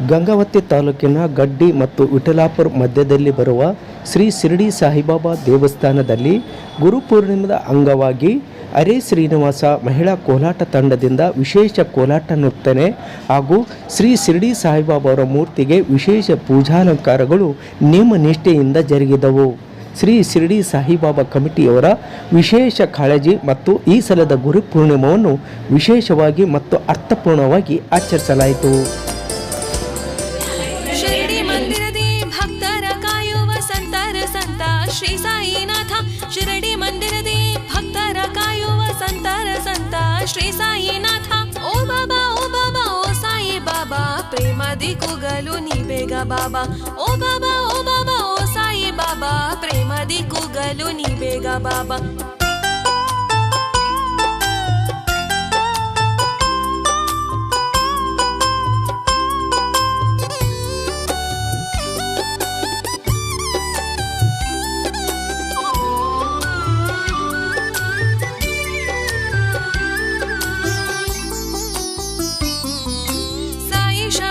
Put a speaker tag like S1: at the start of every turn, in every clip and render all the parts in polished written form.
S1: ಗಂಗಾವತಿ ತಾಲೂಕಿನ ಗಡ್ಡಿ ಮತ್ತು ವಿಠಲಾಪುರ ಮಧ್ಯದಲ್ಲಿ ಬರುವ ಶ್ರೀ ಶಿರಡಿ ಸಾಯಿಬಾಬಾ ದೇವಸ್ಥಾನದಲ್ಲಿ ಗುರುಪೂರ್ಣಿಮೆದ ಅಂಗವಾಗಿ ಅರೆ ಶ್ರೀನಿವಾಸ ಮಹಿಳಾ ಕೋಲಾಟ ತಂಡದಿಂದ ವಿಶೇಷ ಕೋಲಾಟ ನರ್ತನೆ ಹಾಗೂ ಶ್ರೀ ಶಿರಡಿ ಸಾಯಿಬಾಬಾ ಅವರ ಮೂರ್ತಿಗೆ ವಿಶೇಷ ಪೂಜಾಲಂಕಾರಗಳು ನೇಮನಿಷ್ಠೆಯಿಂದ ಜರುಗಿದವು. ಶ್ರೀ ಶಿರಡಿ ಸಾಯಿಬಾಬಾ ಕಮಿಟಿಯವರ ವಿಶೇಷ ಕಾಳಜಿ ಮತ್ತು ಈ ಸಲದ ಗುರುಪೂರ್ಣಿಮೆಯನ್ನು ವಿಶೇಷವಾಗಿ ಮತ್ತು ಅರ್ಥಪೂರ್ಣವಾಗಿ ಆಚರಿಸಲಾಯಿತು.
S2: ಶ್ರೀ ಸಾಯಿನಾಥ ಶಿರಡಿ ಮಂದಿರದಿ ಭಕ್ತರ ಕಾಯುವ ಸಂತರ ಸಂತ ಶ್ರೀ ಸಾಯಿನಾಥ. ಓ ಬಾಬಾ ಓ ಸಾಯಿ ಬಾಬಾ ಪ್ರೇಮದಿ ಕೂಗಲು ನೀ ಬೇಗ ಬಾಬಾ. ಓ ಬಾಬಾ ಓ ಸಾಯಿ ಬಾಬಾ ಪ್ರೇಮದಿ ಕೂಗಲು ನೀ ಬೇಗ ಬಾಬಾ.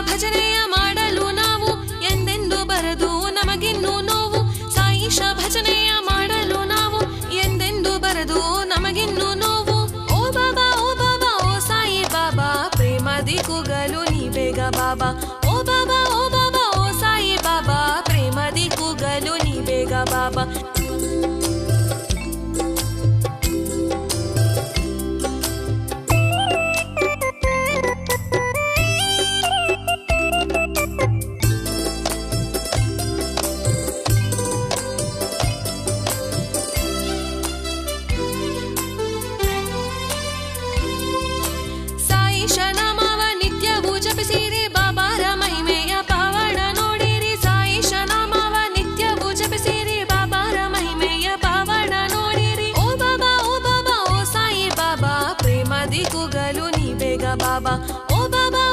S2: ಭಜನೆಯ ಮಾಡಲು ನಾವು ಎಂದೆಂದು ಬರದು ನಮಗಿನ್ನು ನೋವು. ಸಾಯಿಷ ಭಜನೆಯ ಮಾಡಲು ನಾವು ಎಂದೆಂದು ಬರದು ನಮಗಿನ್ನು ನೋವು. ಓ ಬಾಬಾ ಓ ಸಾಯಿ ಬಾಬಾ ಪ್ರೇಮದಿ ಕೂಗಲು ನೀ ಬೇಗ ಬಾಬಾ. ಓ ಬಾಬಾ ಓ ಸಾಯಿ ಬಾಬಾ ಪ್ರೇಮದಿ ಕೂಗಲು ನೀ ಬೇಗ ಬಾಬಾ. ನಾಮವ ನಿತ್ಯವೂ ಜಪಿಸಿರಿ ಬಾಬಾರ ಮಹಿಮೆಯ ಪಾವನ ನೋಡಿರಿ. ಸಾಯಿಷ ನಾಮವ ನಿತ್ಯವೂ ಜಪಿಸಿರಿ ಬಾಬಾರ ಮಹಿಮೆಯ ಪಾವನ ನೋಡಿರಿ. ಓ ಬಾಬಾ ಓ ಸಾಯಿ ಬಾಬಾ ಪ್ರೇಮದಿ ಕೂಗಲು ನೀ ಬೇಗ ಬಾಬಾ. ಓ ಬಾಬಾ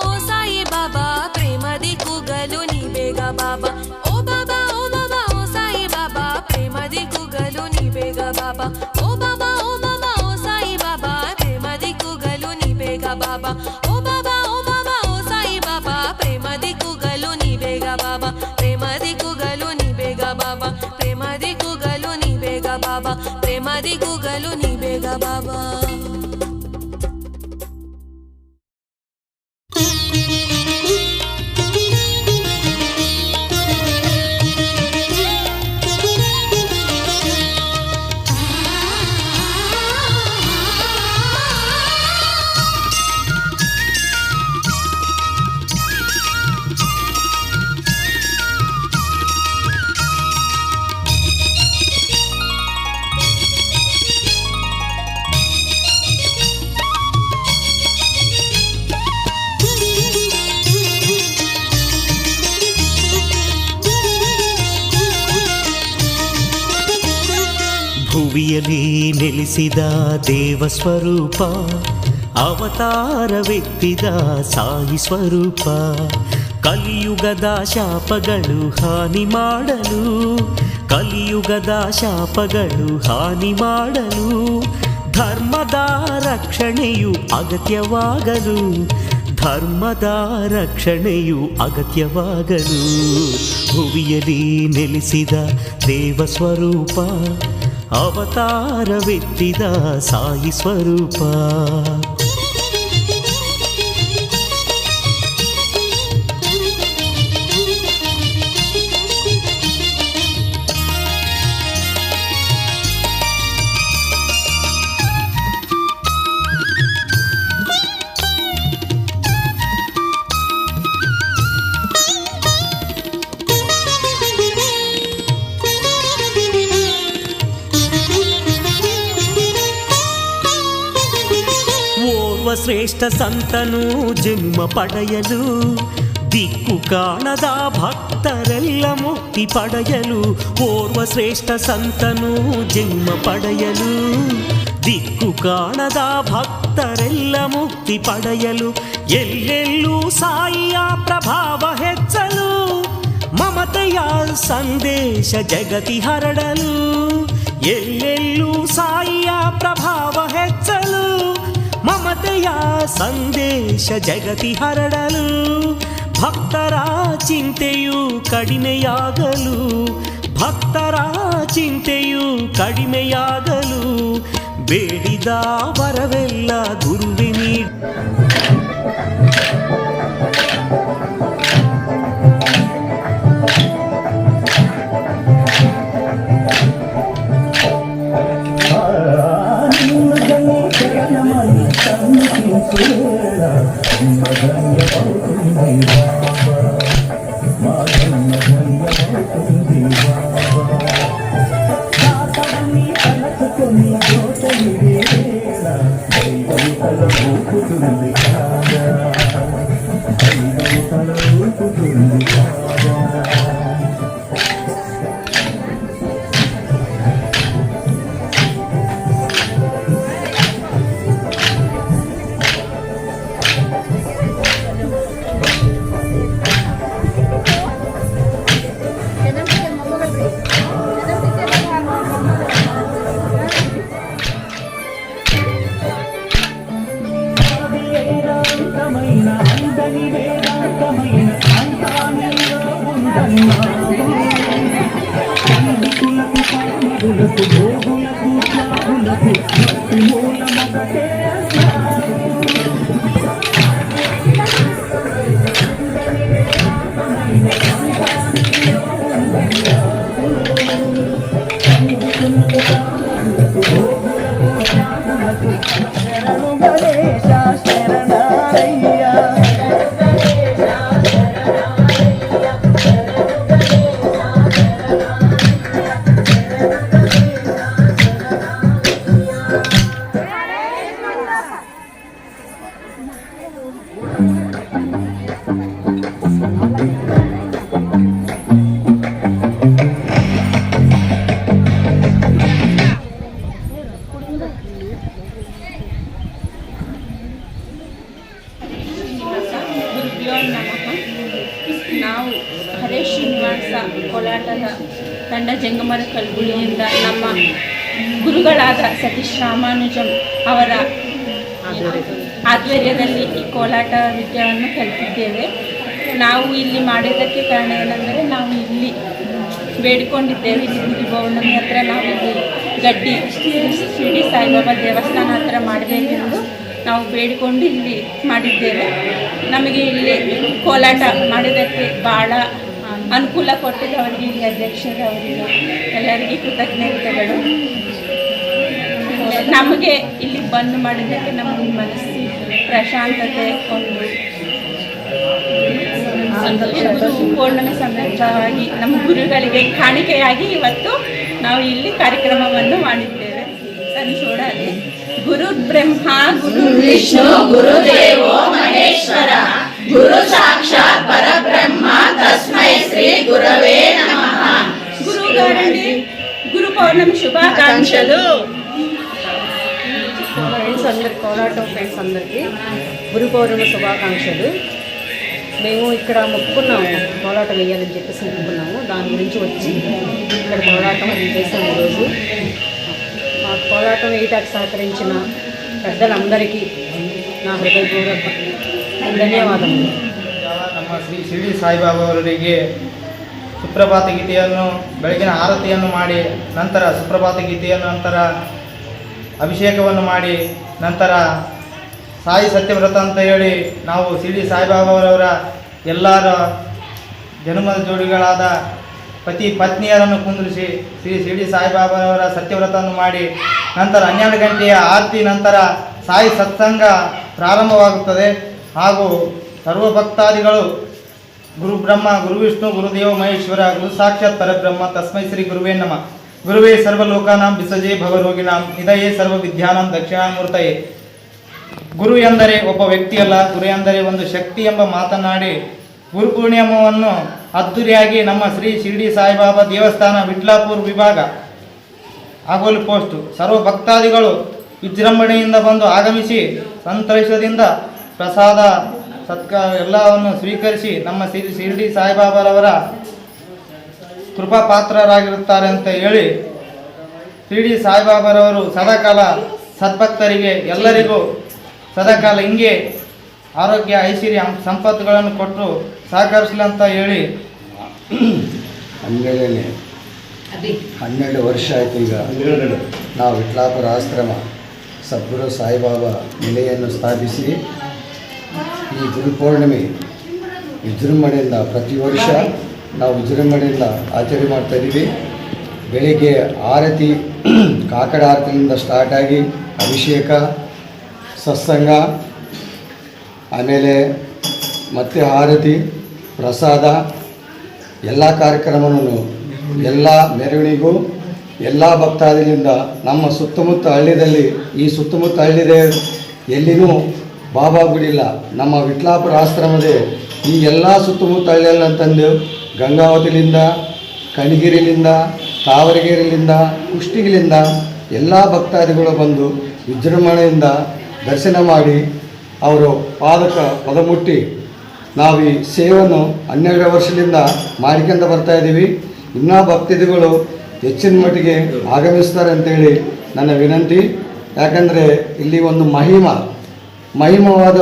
S2: ಓ ಸಾಯಿ ಬಾಬಾ ಪ್ರೇಮದಿ ಕೂಗಲು ನೀ ಬೇಗ ಬಾಬಾ. ಓ ಬಾಬಾ ಓ ಸಾಯಿ ಬಾಬಾ ಪ್ರೇಮದಿ ಕೂಗಲು ನೀ ಬೇಗ ಬಾಬಾ. ಓ ಬಾಬಾ ಓ ಸಾಯಿ ಬಾಬಾ ಪ್ರೇಮದಿ ಕೂಗಲು ನೀ ಬೇಗ ಬಾಬಾ. ಓ ಬಾಬಾ ಓ ಸಾಯಿ ಬಾಬಾ ಪ್ರೇಮದಿ ಕೂಗಲು ನೀ ಬೇಗ ಬಾಬಾ. ಪ್ರೇಮದಿ ಕೂಗಲು ನೀ ಬೇಗ ಬಾಬಾ. ಪ್ರೇಮದಿ ಕೂಗಲು ನೀ ಬೇಗ ಬಾಬಾ. ಪ್ರೇಮದಿ ಕೂಗಲು ನೀ ಬೇಗ ಬಾಬಾ.
S3: ಭುವಿಯಲ್ಲಿ ನೆಲೆಸಿದ ದೇವ ಸ್ವರೂಪ, ಅವತಾರವೆತ್ತಿದ ಸಾಯಿ ಸ್ವರೂಪ. ಕಲಿಯುಗದ ಶಾಪಗಳು ಹಾನಿ ಮಾಡಲು, ಕಲಿಯುಗದ ಶಾಪಗಳು ಹಾನಿ ಮಾಡಲು, ಧರ್ಮದ ರಕ್ಷಣೆಯು ಅಗತ್ಯವಾಗಲು, ಧರ್ಮದ ರಕ್ಷಣೆಯು ಅಗತ್ಯವಾಗಲು. ಭುವಿಯಲ್ಲಿ ನೆಲೆಸಿದ ದೇವ ಸ್ವರೂಪ, ಅವತಾರವೆತ್ತಿದ ಸಾಯಿ ಸ್ವರೂಪ. ಶ್ರೇಷ್ಠ ಸಂತನು ಜನ್ಮ ಪಡೆಯಲು, ದಿಕ್ಕು ಕಾಣದ ಭಕ್ತರೆಲ್ಲ ಮುಕ್ತಿ ಪಡೆಯಲು. ಓರ್ವ ಶ್ರೇಷ್ಠ ಸಂತನು ಜನ್ಮ ಪಡೆಯಲು, ದಿಕ್ಕು ಕಾಣದ ಭಕ್ತರೆಲ್ಲ ಮುಕ್ತಿ ಪಡೆಯಲು. ಎಲ್ಲೆಲ್ಲೂ ಸಾಯಿಯ ಪ್ರಭಾವ ಹೆಚ್ಚಲು, ಮಮತೆಯ ಸಂದೇಶ ಜಗತಿ ಹರಡಲು. ಎಲ್ಲೆಲ್ಲೂ ಸಾಯಿಯ ಪ್ರಭಾವ ಹೆಚ್ಚಲು, ಮಮತೆಯ ಸಂದೇಶ ಜಗತಿ ಹರಡಲು. ಭಕ್ತರ ಚಿಂತೆಯು ಕಡಿಮೆಯಾಗಲು, ಭಕ್ತರ ಚಿಂತೆಯು ಕಡಿಮೆಯಾಗಲು ಬೇಡಿದ ವರವೆಲ್ಲ ಗುರುವೇ ನೀಡಿ.
S4: ನಾವು ಹರೇ ಶ್ರೀನಿವಾಸ ಕೋಲಾಟದ ತಂಡ ಜಂಗಮರ ಕಲ್ಗುಳಿಯಿಂದ ನಮ್ಮ ಗುರುಗಳಾದ ಸತೀಶ್ ರಾಮಾನುಜಂ ಅವರ ಆಧ್ವರ್ಯದಲ್ಲಿ ಈ ಕೋಲಾಟ ವಿದ್ಯೆಯನ್ನು ಕಲಿತಿದ್ದೇವೆ. ನಾವು ಇಲ್ಲಿ ಮಾಡಿದ್ದಕ್ಕೆ ಕಾರಣ ಏನೆಂದರೆ ನಾವು ಇಲ್ಲಿ ಬೇಡಿಕೊಂಡಿದ್ದೇವೆ. ಇಲ್ಲಿ ಪೌರ್ಣಮಿ ಹತ್ರ ನಾವು ಇಲ್ಲಿ ಗಡ್ಡಿ ಶಿರಡಿ ಸಾಯಿಬಾಬಾ ದೇವಸ್ಥಾನ ಹತ್ರ ಮಾಡಬೇಕೆಂದು ನಾವು ಬೇಡಿಕೊಂಡು ಇಲ್ಲಿ ಮಾಡಿದ್ದೇವೆ. ನಮಗೆ ಇಲ್ಲಿ ಕೋಲಾಟ ಮಾಡಿದ್ದಕ್ಕೆ ಭಾಳ ಅನುಕೂಲ ಕೊಟ್ಟಿದ್ದವರಿಗೆ, ಇಲ್ಲಿ ಅಧ್ಯಕ್ಷರವರಿಗೆ ಎಲ್ಲರಿಗೆ ಕೃತಜ್ಞತೆಗಳು. ನಮಗೆ ಇಲ್ಲಿ ಬಂದು ಮಾಡಿದ್ದಕ್ಕೆ ನಮ್ಮ ಮನಸ್ಸಿಗೆ ಪ್ರಶಾಂತತೆ, ಒಂದು ಗುರು ಪೂರ್ಣಮಿ ಸಂದರ್ಭವಾಗಿ ನಮ್ಮ ಗುರುಗಳಿಗೆ ಕಾಣಿಕೆಯಾಗಿ ಇವತ್ತು ನಾವು ಇಲ್ಲಿ ಕಾರ್ಯಕ್ರಮವನ್ನು ಮಾಡಿದ್ದೇವೆ. ಸಂಶೋಧನೆ ಗುರು ಬ್ರಹ್ಮ ಗುರು ವಿಷ್ಣು ಗುರುದೇವೋ ಮಹೇಶ್ವರ ಗುರು ಸಾಕ್ಷಾತ್ ಪರಬ್ರಹ್ಮ ತಸ್ಮೈ ಶ್ರೀ ಗುರವೇ ನಮಃ. ಗುರುಗಾರಂಡಿ ಗುರು పౌర్ణమి శుభాకాంక్షలు.
S5: ఫ్రెండ్స్ అందరికి కోలాట ఫ్రెండ్స్ అందరికీ గురు పౌర్ణమి శుభాకాంక్షలు. మేము ఇక్కడ మొక్కుకున్నాము కోలాటం వేయాలని చెప్పేసి మొక్కుకున్నాము. దాని గురించి వచ్చి ఇక్కడ కోలాటం చేసాము. ఈరోజు మాకు కోలాటం వేయటానికి సహకరించిన పెద్దలందరికీ నా హృదయపూర్వక ಧನ್ಯವಾದಗಳು.
S6: ನಮ್ಮ ಶ್ರೀ ಶಿರಡಿ ಸಾಯಿಬಾಬಾ ಅವರಿಗೆ ಸುಪ್ರಭಾತ ಗೀತೆಯನ್ನು ಬೆಳಗಿನ ಆರತಿಯನ್ನು ಮಾಡಿ, ನಂತರ ಸುಪ್ರಭಾತ ಗೀತೆಯನ್ನು ನಂತರ ಅಭಿಷೇಕವನ್ನು ಮಾಡಿ, ನಂತರ ಸಾಯಿ ಸತ್ಯವ್ರತ ಅಂತ ಹೇಳಿ ನಾವು ಶಿರಡಿ ಸಾಯಿಬಾಬಾರವರ ಎಲ್ಲರ ಜನ್ಮದ ಜೋಡಿಗಳಾದ ಪತಿ ಪತ್ನಿಯರನ್ನು ಕುಂದಿರಿಸಿ ಶ್ರೀ ಶಿರಡಿ ಸಾಯಿಬಾಬಾರವರ ಸತ್ಯವ್ರತವನ್ನು ಮಾಡಿ, ನಂತರ 12 ಗಂಟೆಯ ಆರತಿ ನಂತರ ಸಾಯಿ ಸತ್ಸಂಗ ಪ್ರಾರಂಭವಾಗುತ್ತದೆ. ಹಾಗೂ ಸರ್ವಭಕ್ತಾದಿಗಳು ಗುರು ಬ್ರಹ್ಮ ಗುರು ವಿಷ್ಣು ಗುರುದೇವ ಮಹೇಶ್ವರ ಗುರು ಸಾಕ್ಷಾತ್ ಪರಬ್ರಹ್ಮ ತಸ್ಮೈ ಶ್ರೀ ಗುರುವೇ ನಮಃ. ಗುರುವೇ ಸರ್ವಲೋಕಾನಾಂ ವಿಸಜೇ ಭವರೋಗಿನಾಂ ನಿಧಯೇ ಸರ್ವ ವಿದ್ಯಾನಾಂ ದಕ್ಷಿಣಾಮೂರ್ತಯೇ. ಗುರು ಎಂದರೆ ಒಬ್ಬ ವ್ಯಕ್ತಿಯಲ್ಲ, ಗುರು ಎಂದರೆ ಒಂದು ಶಕ್ತಿ ಎಂಬ ಮಾತನಾಡಿ ಗುರು ಪೂರ್ಣಿಮೆಯನ್ನು ಅದ್ದೂರಿಯಾಗಿ ನಮ್ಮ ಶ್ರೀ ಶಿರಡಿ ಸಾಯಿಬಾಬಾ ದೇವಸ್ಥಾನ ವಿಟ್ಲಾಪುರ ವಿಭಾಗ ಆಗೋಲಿ ಪೋಸ್ಟ್ ಸರ್ವ ಭಕ್ತಾದಿಗಳು ವಿಜೃಂಭಣೆಯಿಂದ ಬಂದು ಆಗಮಿಸಿ ಸಂತೋಷದಿಂದ ಪ್ರಸಾದ ಸತ್ಕಾರ ಎಲ್ಲವನ್ನು ಸ್ವೀಕರಿಸಿ ನಮ್ಮ ಶ್ರೀ ಶಿರಡಿ ಸಾಯಿಬಾಬಾರವರ ಕೃಪಾ ಪಾತ್ರರಾಗಿರುತ್ತಾರೆ ಅಂತ ಹೇಳಿ, ಶಿರಡಿ ಸಾಯಿಬಾಬಾರವರು ಸದಾಕಾಲ ಸದ್ಭಕ್ತರಿಗೆ ಎಲ್ಲರಿಗೂ ಸದಾಕಾಲ ಹಿಂಗೆ ಆರೋಗ್ಯ ಐಶ್ವರ್ಯ ಸಂಪತ್ತುಗಳನ್ನು ಕೊಟ್ಟು ಸಹಕರಿಸಲಿ ಅಂತ ಹೇಳಿ
S7: ಅಂಗಡಿಯಲ್ಲಿ 12 ವರ್ಷ ಆಯಿತು. ಈಗ ನಾವು ವಿಟ್ಲಾಪುರ ಆಶ್ರಮ ಸದ್ಗುರು ಸಾಯಿಬಾಬಾ ನೆಲೆಯನ್ನು ಸ್ಥಾಪಿಸಿ ಈ ಗುರುಪೌರ್ಣಿಮೆ ವಿಜೃಂಭಣೆಯಿಂದ ಪ್ರತಿ ವರ್ಷ ನಾವು ವಿಜೃಂಭಣೆಯಿಂದ ಆಚರಣೆ ಮಾಡ್ತಾಯಿದ್ದೀವಿ. ಬೆಳಿಗ್ಗೆ ಆರತಿ ಕಾಕಡ ಆರತಿಯಿಂದ ಸ್ಟಾರ್ಟ್ ಆಗಿ ಅಭಿಷೇಕ, ಸತ್ಸಂಗ, ಆಮೇಲೆ ಮತ್ತೆ ಆರತಿ, ಪ್ರಸಾದ ಎಲ್ಲ ಕಾರ್ಯಕ್ರಮವನ್ನು ಎಲ್ಲ ಮೆರವಣಿಗೂ ಎಲ್ಲ ಭಕ್ತಾದಿಗಳಿಂದ ನಮ್ಮ ಸುತ್ತಮುತ್ತ ಹಳ್ಳಿಯಲ್ಲಿ ಈ ಸುತ್ತಮುತ್ತ ಹಳ್ಳಿದೆ ಎಲ್ಲಿನೂ ಬಾಬಾ ಗುಡಿಲ್ಲ. ನಮ್ಮ ವಿಟ್ಲಾಪುರ ಆಶ್ರಮದೇ ಈ ಎಲ್ಲ ಸುತ್ತಮುತ್ತ ಹಳ್ಳಿಯಲ್ಲಿ ಅಂತಂದು ಗಂಗಾವತಿಲಿಂದ, ಕಣಗಿರಿಲಿಂದ, ತಾವರಗೆರೆಯಿಂದ, ಕುಷ್ಟಗಿಲಿಂದ ಎಲ್ಲ ಭಕ್ತಾದಿಗಳು ಬಂದು ವಿಜೃಂಭಣೆಯಿಂದ ದರ್ಶನ ಮಾಡಿ ಅವರು ಪಾದಕ ಪದಮುಟ್ಟಿ ನಾವು ಈ ಸೇವೆಯನ್ನು 12 ವರ್ಷದಿಂದ ಮಾಡ್ಕೊಂಡು ಬರ್ತಾಯಿದ್ದೀವಿ. ಇನ್ನೂ ಭಕ್ತಾದಿಗಳು ಹೆಚ್ಚಿನ ಮಟ್ಟಿಗೆ ಆಗಮಿಸ್ತಾರೆ ಅಂತೇಳಿ ನನ್ನ ವಿನಂತಿ. ಯಾಕಂದರೆ ಇಲ್ಲಿ ಒಂದು ಮಹಿಮವಾದ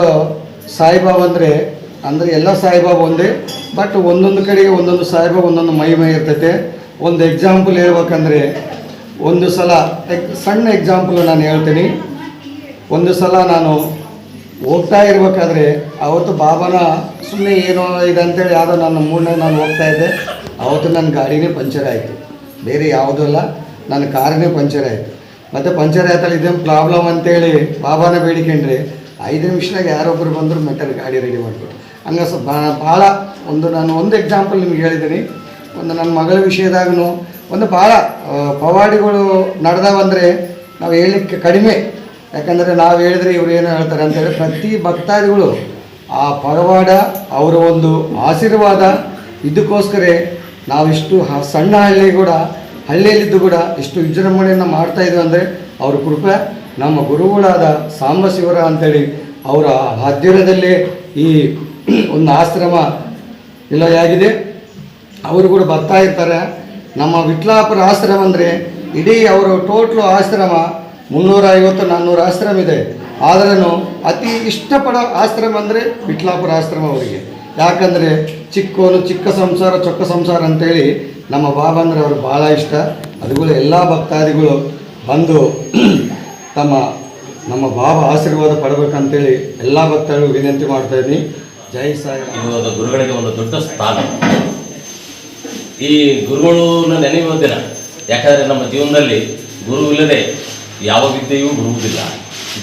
S7: ಸಾಯಿಬಾಬಾ ಅಂದರೆ ಎಲ್ಲ ಸಾಯಿಬಾಬಾ ಒಂದೇ, ಬಟ್ ಒಂದೊಂದು ಕಡೆಗೆ ಒಂದೊಂದು ಸಾಯಿಬಾಬಾ ಒಂದೊಂದು ಮಹಿಮೆ ಇರ್ತೈತೆ. ಒಂದು ಎಕ್ಸಾಂಪಲ್ ಹೇಳ್ಬೇಕಂದ್ರೆ ಒಂದು ಸಲ ಸಣ್ಣ ಎಕ್ಸಾಂಪಲ್ ನಾನು ಹೇಳ್ತೀನಿ. ಒಂದು ಸಲ ನಾನು ಹೋಗ್ತಾ ಇರ್ಬೇಕಾದ್ರೆ ಅವತ್ತು ಬಾಬಾನ ಸುಮ್ಮನೆ ಏನೋ ಇದೆ ಅಂತೇಳಿ ಯಾವುದೋ ನನ್ನ ಮೂರನೇ ನಾನು ಹೋಗ್ತಾ ಇದ್ದೆ. ಅವತ್ತು ನನ್ನ ಗಾಡಿನೇ ಪಂಚರ್ ಆಯಿತು, ಬೇರೆ ಯಾವುದೂ ಅಲ್ಲ, ನನ್ನ ಕಾರನೇ ಪಂಚರ್ ಆಯಿತು. ಮತ್ತು ಪಂಚರ್ ಆಯ್ತಲ್ಲ ಇದೇನು ಪ್ರಾಬ್ಲಮ್ ಅಂತೇಳಿ ಬಾಬಾನ ಬೇಡಿಕೊಂಡ್ರೆ 5 ನಿಮಿಷದಾಗ ಯಾರೊಬ್ಬರು ಬಂದರು ಮೆಟಲ್ ಗಾಡಿ ರೆಡಿ ಮಾಡಿಬಿಟ್ಟು. ಹಂಗೆ ಭಾಳ ನಾನು ಒಂದು ಎಕ್ಸಾಂಪಲ್ ನಿಮ್ಗೆ ಹೇಳಿದ್ದೀನಿ. ಒಂದು ನನ್ನ ಮಗಳ ವಿಷಯದಾಗೂ ಒಂದು ಭಾಳ ಪವಾಡಿಗಳು ನಡೆದಾವಂದರೆ ನಾವು ಹೇಳಲಿಕ್ಕೆ ಕಡಿಮೆ. ಯಾಕಂದರೆ ನಾವು ಹೇಳಿದ್ರೆ ಇವ್ರು ಏನು ಹೇಳ್ತಾರೆ ಅಂತೇಳಿ ಪ್ರತಿ ಭಕ್ತಾದಿಗಳು ಆ ಪವಾಡ ಅವರ ಒಂದು ಆಶೀರ್ವಾದ ಇದಕ್ಕೋಸ್ಕರ ನಾವಿಷ್ಟು ಸಣ್ಣ ಹಳ್ಳಿಯಲ್ಲಿದ್ದು ಕೂಡ ಇಷ್ಟು ವಿಜೃಂಭಣೆಯನ್ನು ಮಾಡ್ತಾಯಿದ್ವಿ ಅಂದರೆ ಅವ್ರ ಕೃಪೆ. ನಮ್ಮ ಗುರುಗಳಾದ ಸಾಂಬಶಿವರ ಅಂಥೇಳಿ ಅವರ ಹತ್ತಿರದಲ್ಲೇ ಈ ಒಂದು ಆಶ್ರಮ ಇಲ್ಲವಾಗಿದೆ. ಅವರು ಕೂಡ ಬರ್ತಾ ಇರ್ತಾರೆ. ನಮ್ಮ ವಿಟ್ಲಾಪುರ ಆಶ್ರಮ ಅಂದರೆ ಇಡೀ ಅವರು ಟೋಟ್ಲು ಆಶ್ರಮ 350-400 ಆಶ್ರಮ ಇದೆ. ಆದ್ರೂ ಅತಿ ಇಷ್ಟಪಡೋ ಆಶ್ರಮ ಅಂದರೆ ವಿಟ್ಲಾಪುರ ಆಶ್ರಮ ಅವರಿಗೆ. ಯಾಕಂದರೆ ಚಿಕ್ಕ ಸಂಸಾರ ಚೊಕ್ಕ ಸಂಸಾರ ಅಂತೇಳಿ ನಮ್ಮ ಬಾಬಾ ಅಂದರೆ ಅವ್ರಿಗೆ ಭಾಳ ಇಷ್ಟ. ಅದುಗಳು ಎಲ್ಲ ಭಕ್ತಾದಿಗಳು ಬಂದು ನಮ್ಮ ಬಾಬಾ ಆಶೀರ್ವಾದ ಪಡಬೇಕಂತೇಳಿ ಎಲ್ಲ ಭಕ್ತಾದಿಗಳು ವಿನಂತಿ ಮಾಡ್ತಾಯಿದ್ದೀನಿ. ಜೈ ಸಾಯಿ.
S8: ಇದು ಗುರುಗಳಿಗೆ ಒಂದು ದೊಡ್ಡ ಸ್ಥಾನ. ಈ ಗುರುಗಳನ್ನ ನೆನೆಯುವ ದಿನ. ಯಾಕಂದರೆ ನಮ್ಮ ಜೀವನದಲ್ಲಿ ಗುರು ಇಲ್ಲದೆ ಯಾವ ವಿದ್ಯೆಯೂ ಬರುವುದಿಲ್ಲ.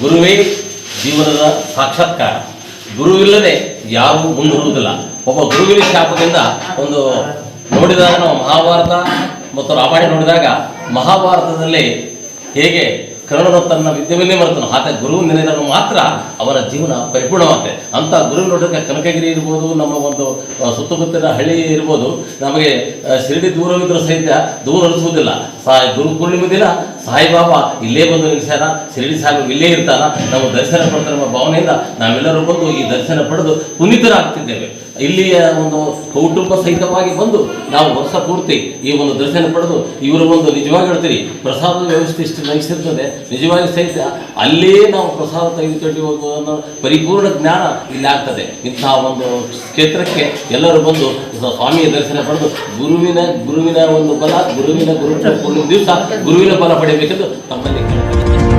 S8: ಗುರುವೇ ಜೀವನದ ಸಾಕ್ಷಾತ್ಕಾರ. ಗುರುವಿಲ್ಲದೆ ಯಾರೂ ಮುಂದುವರುವುದಿಲ್ಲ. ಒಬ್ಬ ಗುರುವಿನ ಶಾಪದಿಂದ ಒಂದು ನೋಡಿದಾಗ ನಾವು ಮಹಾಭಾರತ ಮತ್ತು ರಾಮಾಯಣ ನೋಡಿದಾಗ ಮಹಾಭಾರತದಲ್ಲಿ ಹೇಗೆ ಕರ್ಣನು ತನ್ನ ವಿದ್ಯೆಯನ್ನೇ ಮರೆತನು, ಆತ ಗುರು ನೆನೆದನು ಮಾತ್ರ ಅವನ ಜೀವನ ಪರಿಪೂರ್ಣವಾಗುತ್ತೆ. ಅಂಥ ಗುರು ನೋಡಿದಾಗ ಕನಕಗಿರಿ ಇರ್ಬೋದು, ನಮ್ಮ ಒಂದು ಸುತ್ತಮುತ್ತಲಿನ ಹಳ್ಳಿ ಇರ್ಬೋದು, ನಮಗೆ ಶಿರಡಿ ದೂರವಿದ್ರೂ ಸಹಿತ ದೂರ ಅನಿಸುವುದಿಲ್ಲ. ಗುರು ಪೂರ್ಣಿಮೆ ದಿನ ಸಾಯಿಬಾಬಾ ಇಲ್ಲೇ ಬಂದು ನಿಲ್ಲಿಸ್ಯಾರ, ಶಿರಡಿ ಸಾಹೇಬ್ ಇಲ್ಲೇ ಇರ್ತಾರ, ನಾವು ದರ್ಶನ ಪಡ್ತಾರೆ ಎಂಬ ಭಾವನೆಯಿಂದ ನಾವೆಲ್ಲರೂ ಬಂದು ಈ ದರ್ಶನ ಪಡೆದು ಪುನೀತರಾಗ್ತಿದ್ದೇವೆ. ಇಲ್ಲಿಯ ಒಂದು ಕೌಟುಂಬ ಸಹಿತವಾಗಿ ಬಂದು ನಾವು ವರ್ಷ ಪೂರ್ತಿ ಈ ಒಂದು ದರ್ಶನ ಪಡೆದು ಇವರು ಒಂದು ನಿಜವಾಗಿ ಹೇಳ್ತೀರಿ ಪ್ರಸಾದದ ವ್ಯವಸ್ಥೆ ಇಷ್ಟು ನೈಸಿರ್ತದೆ. ನಿಜವಾಗಿ ಸಹಿತ ಅಲ್ಲೇ ನಾವು ಪ್ರಸಾದ ತೆಗೆದುಕೊಂಡು ಹೋಗುವ ಪರಿಪೂರ್ಣ ಜ್ಞಾನ ಇಲ್ಲಿ ಆಗ್ತದೆ. ಇಂತಹ ಒಂದು ಕ್ಷೇತ್ರಕ್ಕೆ ಎಲ್ಲರೂ ಬಂದು ಸ್ವಾಮಿಯ ದರ್ಶನ ಪಡೆದು ಗುರುವಿನ ಒಂದು ಬಲ, ಗುರು ಪೂರ್ಣಿಮೆ ದಿವಸ ಗುರುವಿನ ಬಲ ಪಡೆಯಬೇಕೆಂದು ತಮ್ಮಲ್ಲಿ ಕೇಳ್ತಾರೆ.